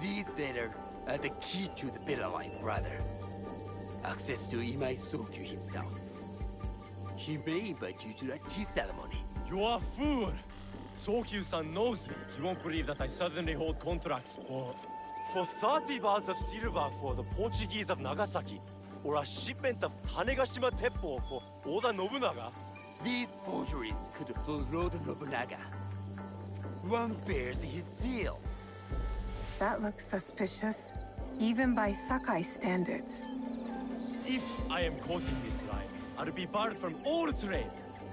These data are the key to the bitter line, brother. Access to Imai Sokyu himself. He may invite you to a tea ceremony. You are a fool! Sokyu-san knows me. He won't believe that I suddenly hold contracts for 30 bars of silver for the Portuguese of Nagasaki, or a shipment of Tanegashima Teppo for Oda Nobunaga. These forgeries could fool Lord Nobunaga. One bears his seal. That looks suspicious, even by Sakai standards. If I am caught in this lie, I'll be barred from all trade.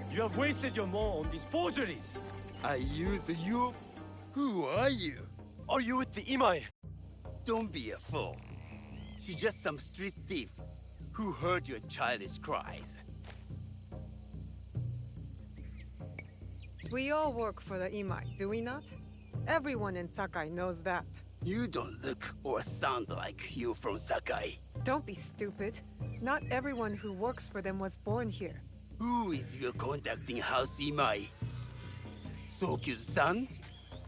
You have wasted your mo on these forgeries. I use you? Who are you? Are you with the Imai? Don't be a fool. She's just some street thief who heard your childish cries. We all work for the Imai, do we not? Everyone in Sakai knows that. You don't look or sound like you from Sakai. Don't be stupid. Not everyone who works for them was born here. Who is your contacting House Imai? Sokyu's son?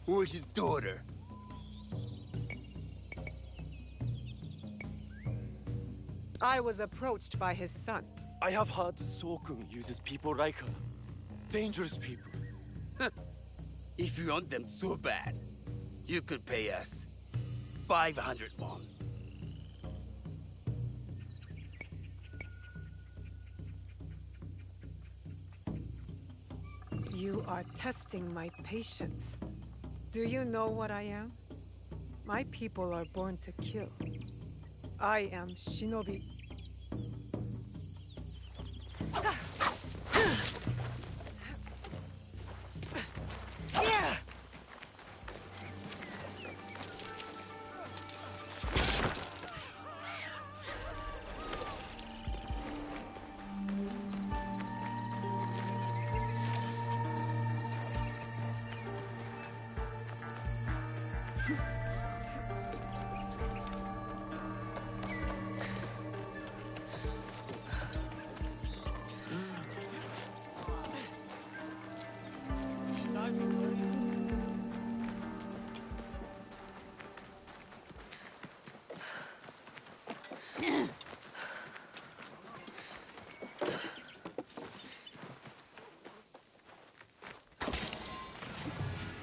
Or his daughter? I was approached by his son. I have heard Sokun uses people like her. Dangerous people. If you want them so bad, you could pay us 500 won. You are testing my patience. Do you know what I am? My people are born to kill. I am Shinobi.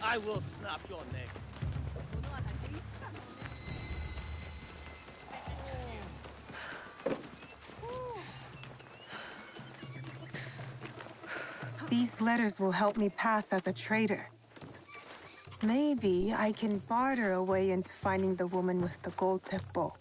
I will snap your neck. These letters will help me pass as a trader. Maybe I can barter a way into finding the woman with the gold teppo.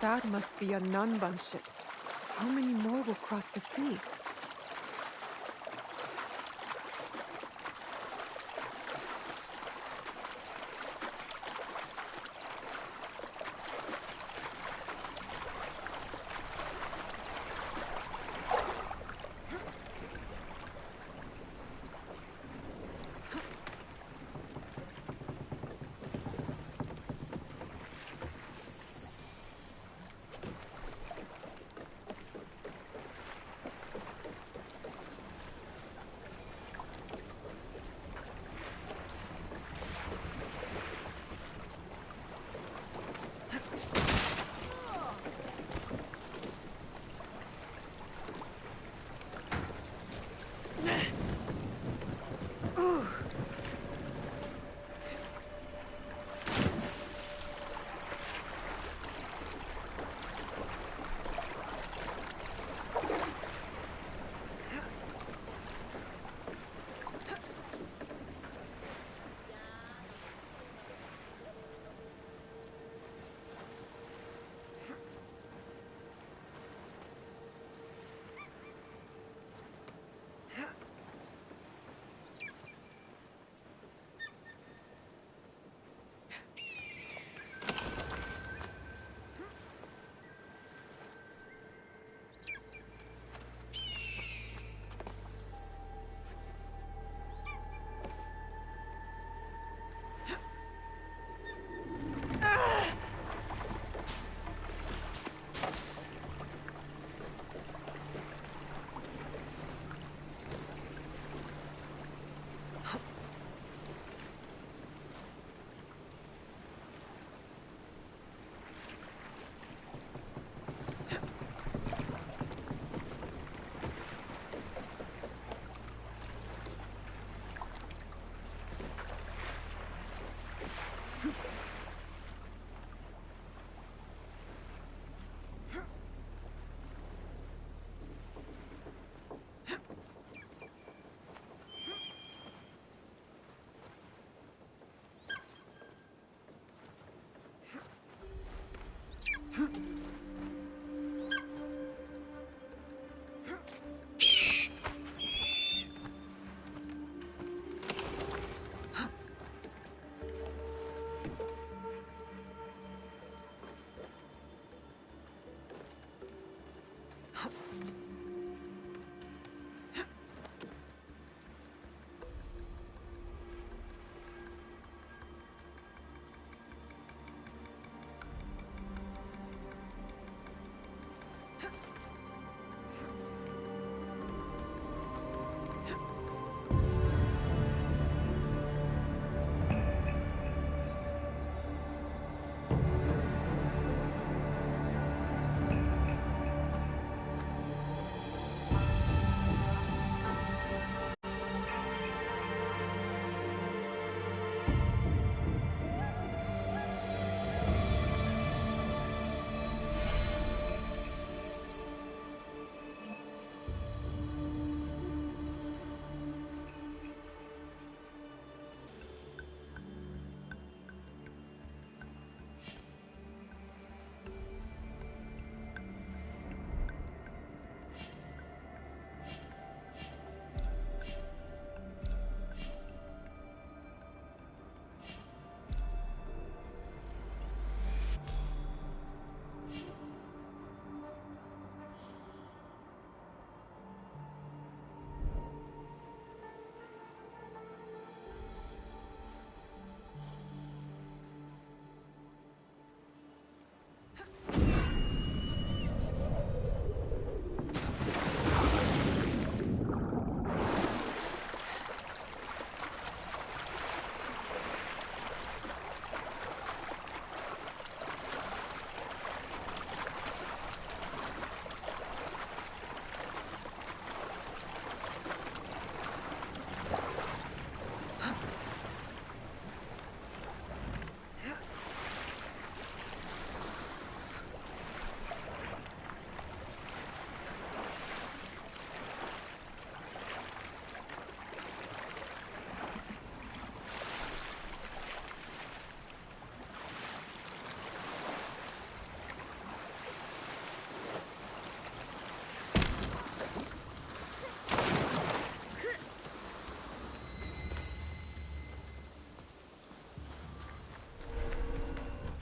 That must be a Nanban ship. How many more will cross the sea?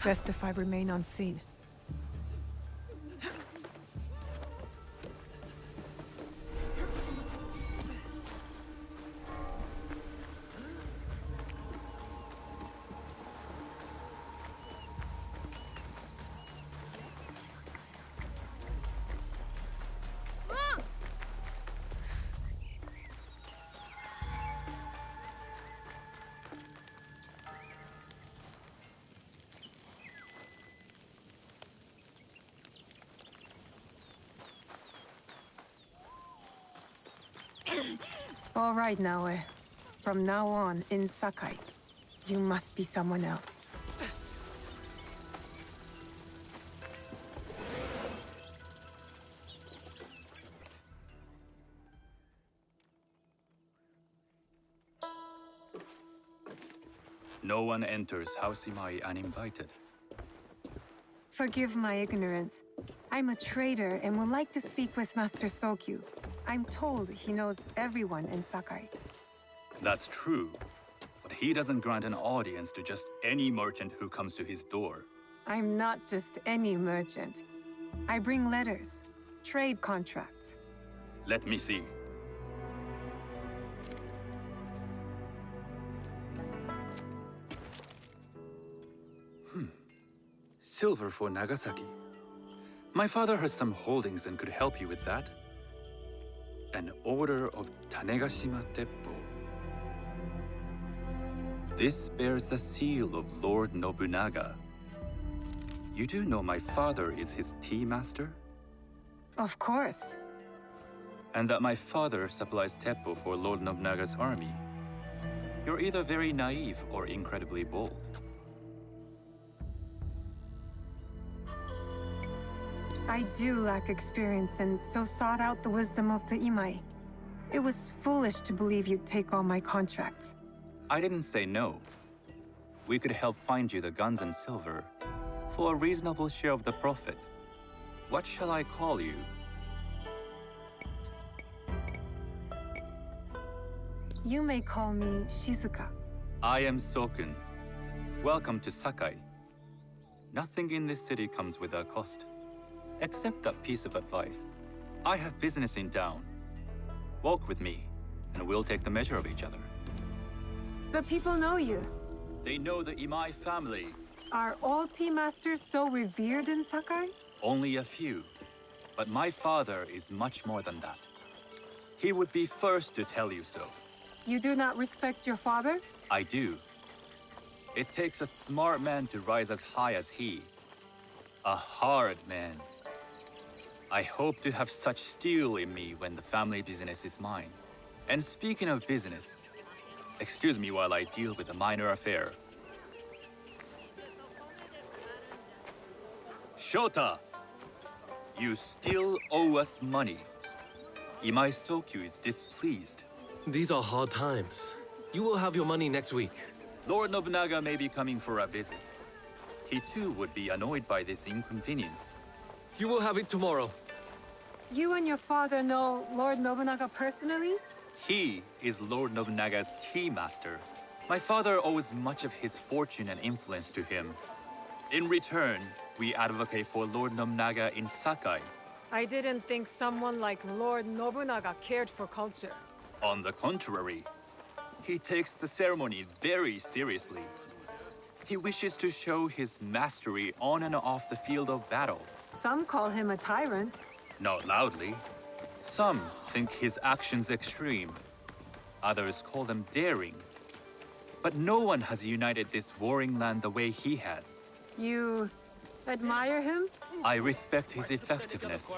Best if I remain unseen. All right, Naoe. From now on, in Sakai, you must be someone else. No one enters House Imai uninvited. Forgive my ignorance. I'm a trader and would like to speak with Master Sokyu. I'm told he knows everyone in Sakai. That's true, but he doesn't grant an audience to just any merchant who comes to his door. I'm not just any merchant. I bring letters, trade contracts. Let me see. Silver for Nagasaki. My father has some holdings and could help you with that. An order of Tanegashima Teppo. This bears the seal of Lord Nobunaga. You do know my father is his tea master? Of course. And that my father supplies Teppo for Lord Nobunaga's army. You're either very naive or incredibly bold. I do lack experience and so sought out the wisdom of the Imai. It was foolish to believe you'd take all my contracts. I didn't say no. We could help find you the guns and silver for a reasonable share of the profit. What shall I call you? You may call me Shizuka. I am Sokun. Welcome to Sakai. Nothing in this city comes without cost, except that piece of advice. I have business in town. Walk with me, and we'll take the measure of each other. The people know you. They know the Imai family. Are all tea masters so revered in Sakai? Only a few. But my father is much more than that. He would be first to tell you so. You do not respect your father? I do. It takes a smart man to rise as high as he. A hard man. I hope to have such steel in me when the family business is mine. And speaking of business, excuse me while I deal with a minor affair. Shota! You still owe us money. Imai Sokyu is displeased. These are hard times. You will have your money next week. Lord Nobunaga may be coming for a visit. He too would be annoyed by this inconvenience. You will have it tomorrow. You and your father know Lord Nobunaga personally? He is Lord Nobunaga's tea master. My father owes much of his fortune and influence to him. In return, we advocate for Lord Nobunaga in Sakai. I didn't think someone like Lord Nobunaga cared for culture. On the contrary, he takes the ceremony very seriously. He wishes to show his mastery on and off the field of battle. Some call him a tyrant. Not loudly. Some think his actions extreme. Others call them daring. But no one has united this warring land the way he has. You admire him? I respect his effectiveness.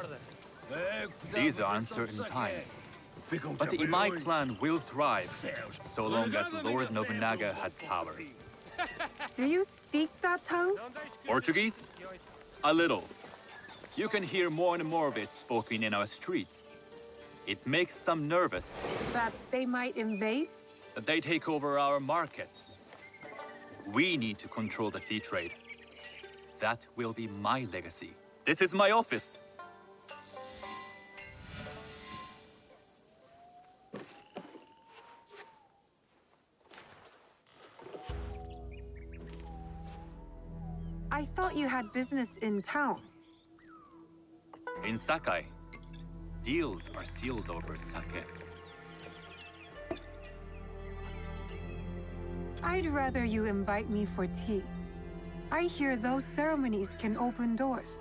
These are uncertain times. But the Imai clan will thrive, so long as Lord Nobunaga has power. Do you speak that tongue? Portuguese? A little. You can hear more and more of it spoken in our streets. It makes some nervous That they might invade? that they take over our markets. We need to control the sea trade. That will be my legacy. This is my office. I thought you had business in town. In Sakai, deals are sealed over sake. I'd rather you invite me for tea. I hear those ceremonies can open doors.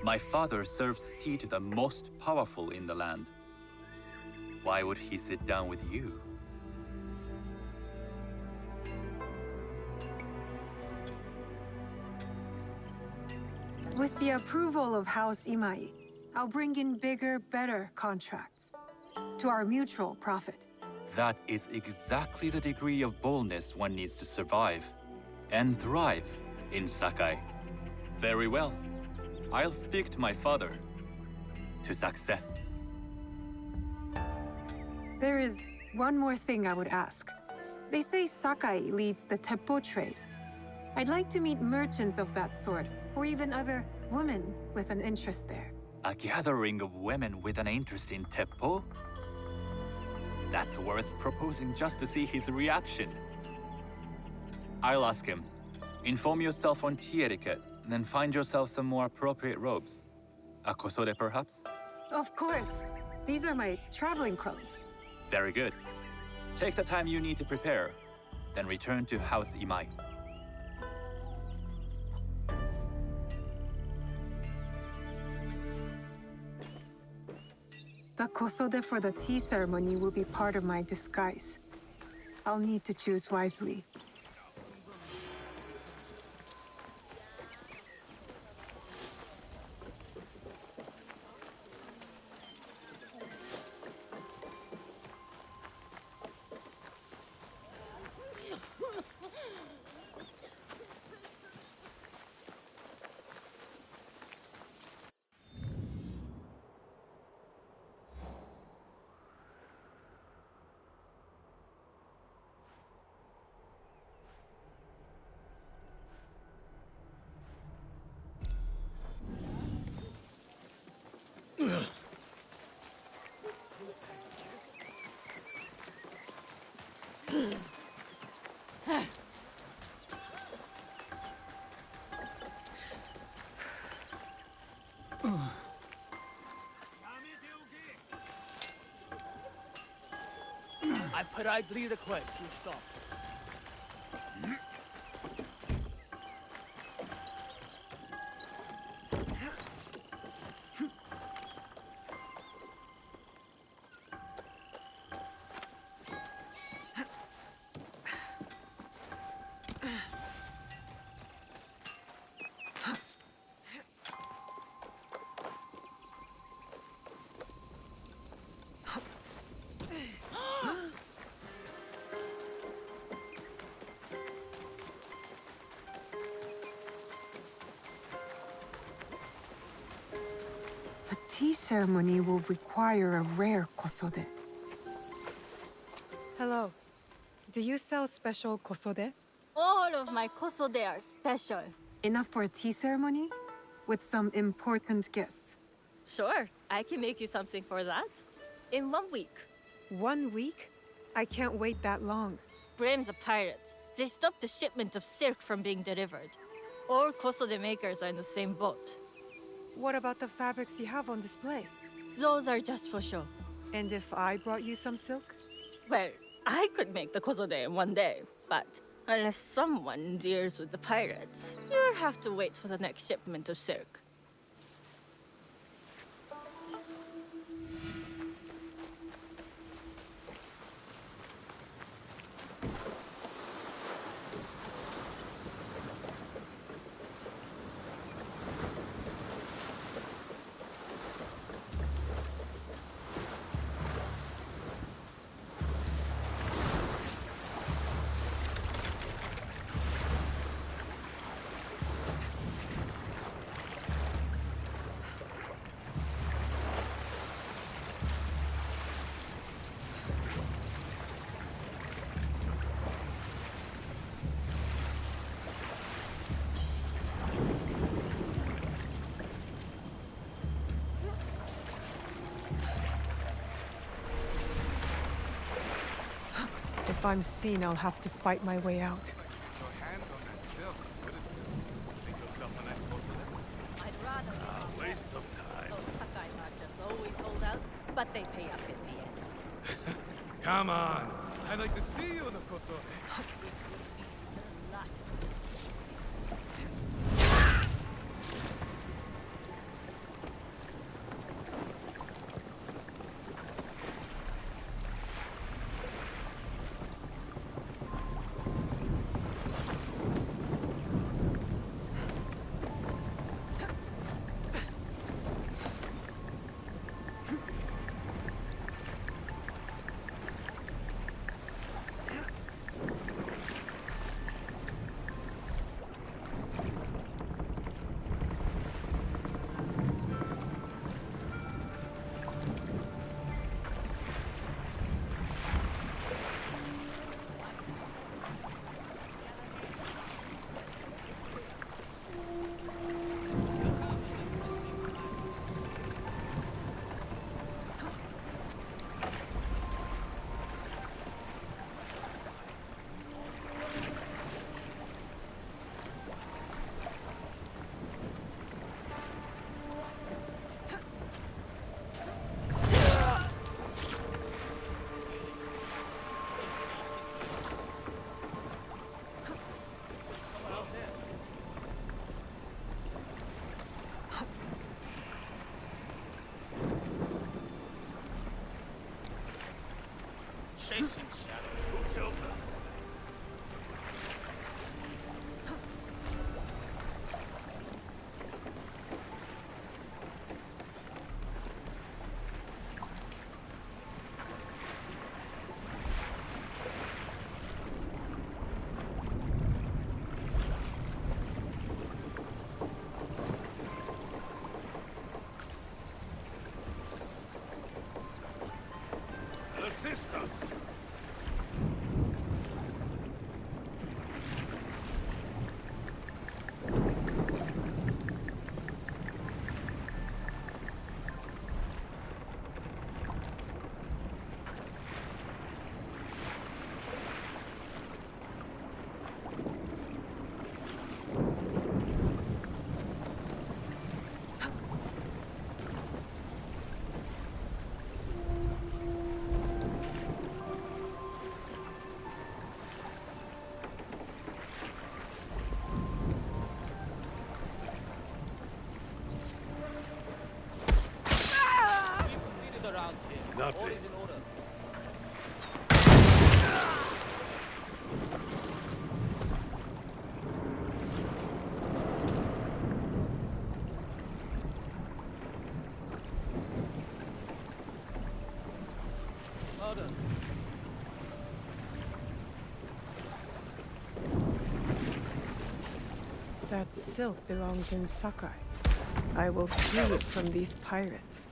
My father serves tea to the most powerful in the land. Why would he sit down with you? With the approval of House Imai, I'll bring in bigger, better contracts. To our mutual profit. That is exactly the degree of boldness one needs to survive and thrive in Sakai. Very well. I'll speak to my father. To success. There is one more thing I would ask. They say Sakai leads the teppo trade. I'd like to meet merchants of that sort, or even other women with an interest there. A gathering of women with an interest in teppo? That's worth proposing just to see his reaction. I'll ask him. Inform yourself on tea etiquette, then find yourself some more appropriate robes. A kosode, perhaps? Of course. These are my traveling clothes. Very good. Take the time you need to prepare, then return to House Imai. The kosode for the tea ceremony will be part of my disguise. I'll need to choose wisely. I politely request you stop. A tea ceremony will require a rare kosode. Hello. Do you sell special kosode? All of my kosode are special. Enough for a tea ceremony? With some important guests. Sure, I can make you something for that. In 1 week. 1 week? I can't wait that long. Blame the pirates. They stopped the shipment of silk from being delivered. All kosode makers are in the same boat. What about the fabrics you have on display? Those are just for show. And if I brought you some silk? Well, I could make the kosode in 1 day, but unless someone deals with the pirates, you'll have to wait for the next shipment of silk. If I'm seen, I'll have to fight my way out. Your hands on that silk, wouldn't you? Make yourself a nice kosode? I'd rather Waste of time. those Sakai merchants always hold out, but they pay up in the end. Come on. I'd like to see you in the kosode. Chasing shadows. Who killed them? Assist us! nothing. That silk belongs in Sakai. I will free it from these pirates.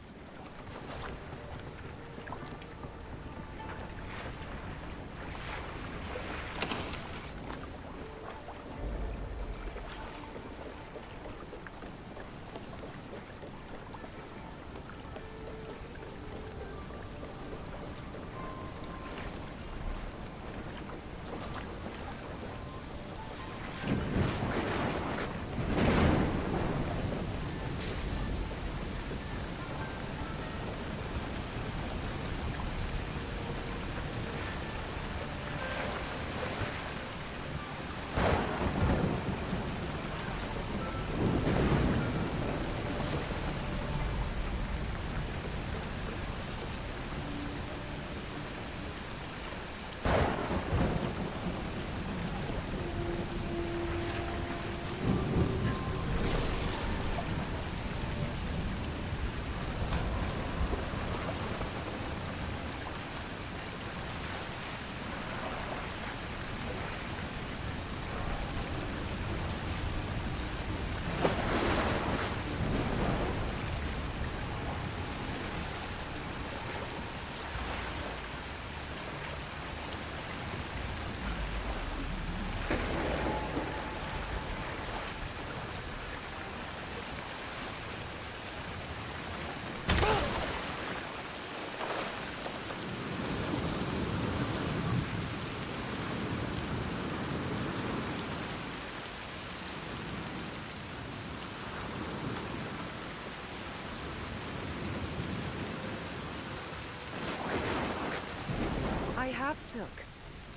I have silk.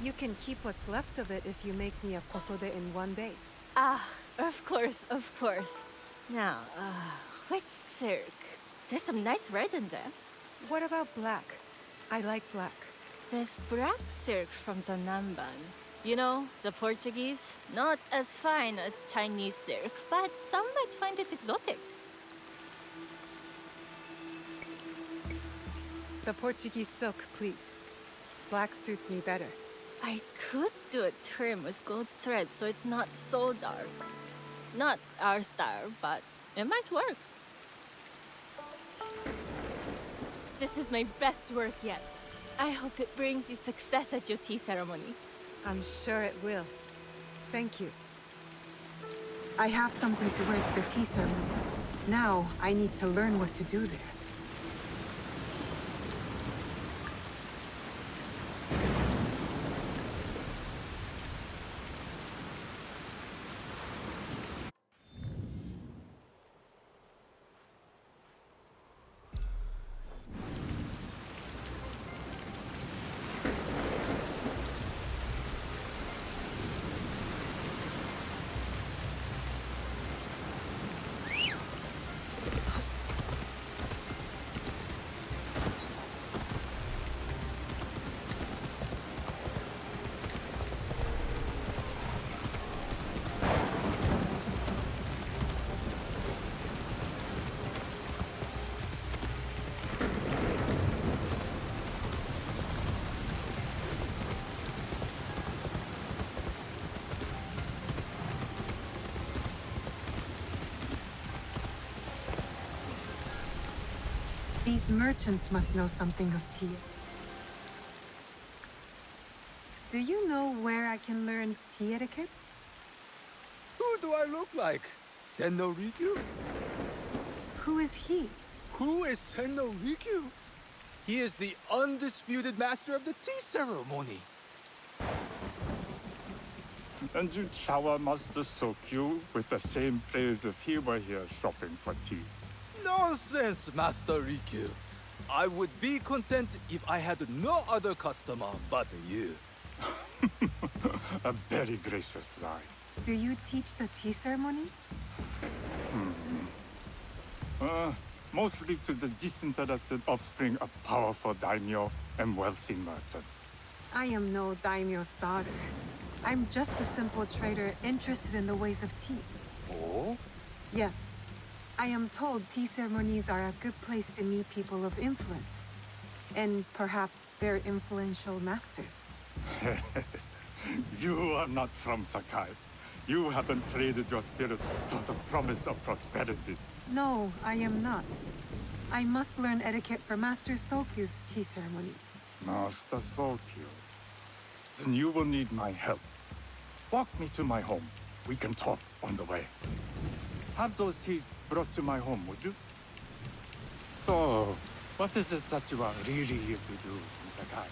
You can keep what's left of it if you make me a kosode in one day. Ah, of course, of course. Now, which silk? There's some nice red in there. What about black? I like black. There's black silk from the Namban. You know, the Portuguese. Not as fine as Chinese silk, but some might find it exotic. The Portuguese silk, please. Black suits me better. I could do a trim with gold thread so it's not so dark. Not our style, but it might work. This is my best work yet. I hope it brings you success at your tea ceremony. I'm sure it will. Thank you. I have something to wear to the tea ceremony. Now, I need to learn what to do there. These merchants must know something of tea. Do you know where I can learn tea etiquette? Who do I look like? Senno Rikyu? Who is he? Who is Senno Rikyu? He is the undisputed master of the tea ceremony. And you shower Master Sokyu with the same praise if he were here shopping for tea. Nonsense, Master Rikyu. I would be content if I had no other customer but you. A very gracious lie. Do you teach the tea ceremony? mostly to the disinterested offspring of powerful daimyo and wealthy merchants. I am no daimyo's daughter. I'm just a simple trader interested in the ways of tea. Oh? Yes. I am told tea ceremonies are a good place to meet people of influence. And perhaps their influential masters. You are not from Sakai. You haven't traded your spirit for the promise of prosperity. No, I am not. I must learn etiquette for Master Sokyu's tea ceremony. Master Sokyu. Then you will need my help. Walk me to my home. We can talk on the way. Have those teas brought to my home, would you? So, what is it that you are really here to do in Sakai?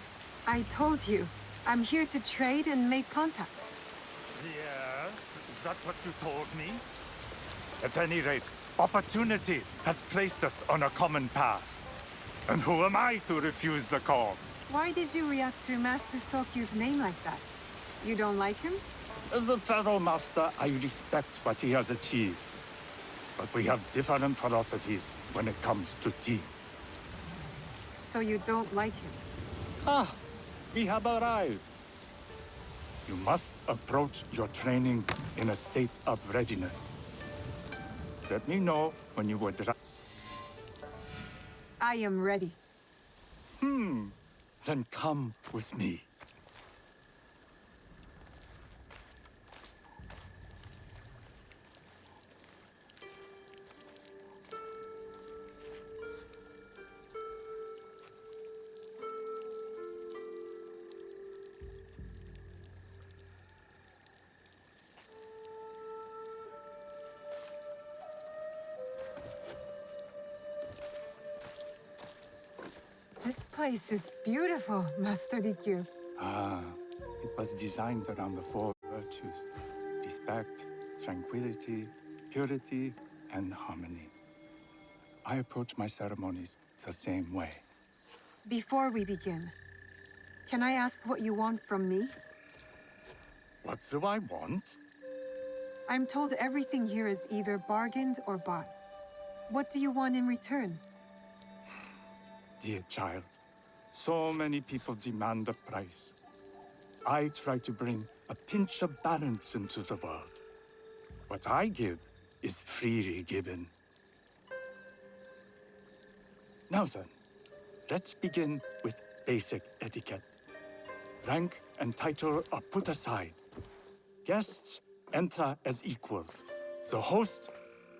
I told you. I'm here to trade and make contacts. Yes, is that what you told me? At any rate, opportunity has placed us on a common path. And who am I to refuse the call? Why did you react to Master Sokyu's name like that? You don't like him? As a Pharaoh Master, I respect what he has achieved. But we have different philosophies when it comes to tea. So you don't like him? Ah, we have arrived. You must approach your training in a state of readiness. Let me know when you would. I am ready. Then come with me. This place is beautiful, Master Rikyu. Ah, it was designed around the four virtues: respect, tranquility, purity, and harmony. I approach my ceremonies the same way. Before we begin, can I ask what you want from me? What do I want? I'm told everything here is either bargained or bought. What do you want in return? Dear child, so many people demand a price. I try to bring a pinch of balance into the world. What I give is freely given. Now then, let's begin with basic etiquette. Rank and title are put aside. Guests enter as equals. The host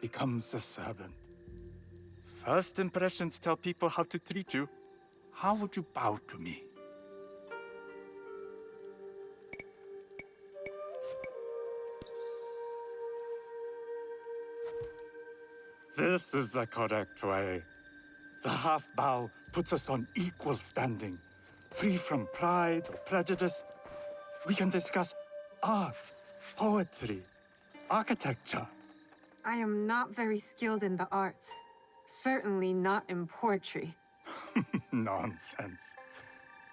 becomes the servant. First impressions tell people how to treat you. How would you bow to me? This is the correct way. The half bow puts us on equal standing, free from pride or prejudice. We can discuss art, poetry, architecture. I am not very skilled in the arts. Certainly not in poetry. Nonsense.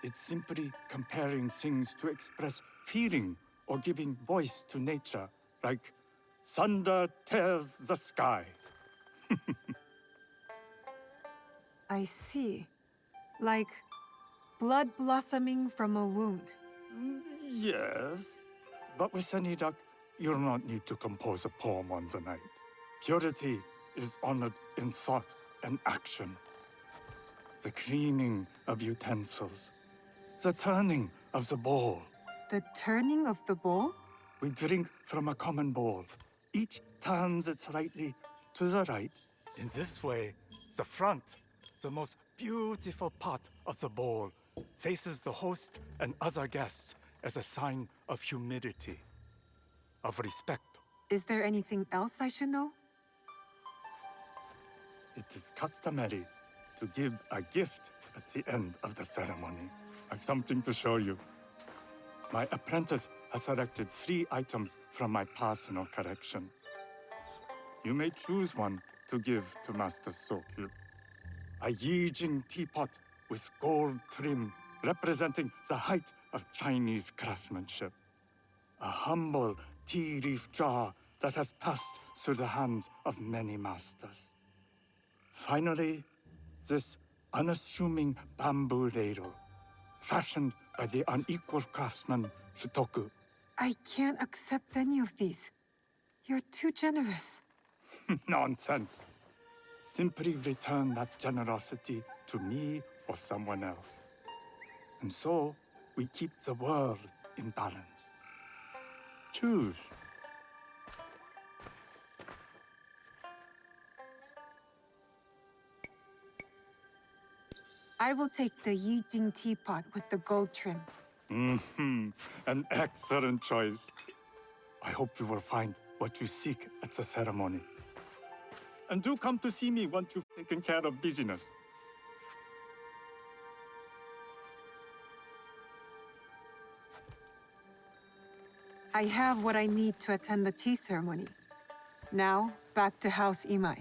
It's simply comparing things to express feeling or giving voice to nature, like thunder tears the sky. I see. Like blood blossoming from a wound. Yes, but with any luck, you'll not need to compose a poem on the night. Purity is honored in thought and action. The cleaning of utensils, the turning of the bowl. The turning of the bowl? We drink from a common bowl. Each turns it slightly to the right. In this way, the front, the most beautiful part of the bowl, faces the host and other guests as a sign of humility, of respect. Is there anything else I should know? It is customary to give a gift at the end of the ceremony. I've something to show you. My apprentice has selected 3 items from my personal collection. You may choose one to give to Master Sokyu. A Yijing teapot with gold trim, representing the height of Chinese craftsmanship. A humble tea leaf jar that has passed through the hands of many masters. finally, this unassuming bamboo ladle, fashioned by the unequal craftsman Shitoku. I can't accept any of these. You're too generous. Nonsense. Simply return that generosity to me or someone else. And so, we keep the world in balance. Choose. I will take the Yijing teapot with the gold trim. An excellent choice. I hope you will find what you seek at the ceremony. And do come to see me once you've taken care of business. I have what I need to attend the tea ceremony. Now, back to House Imai.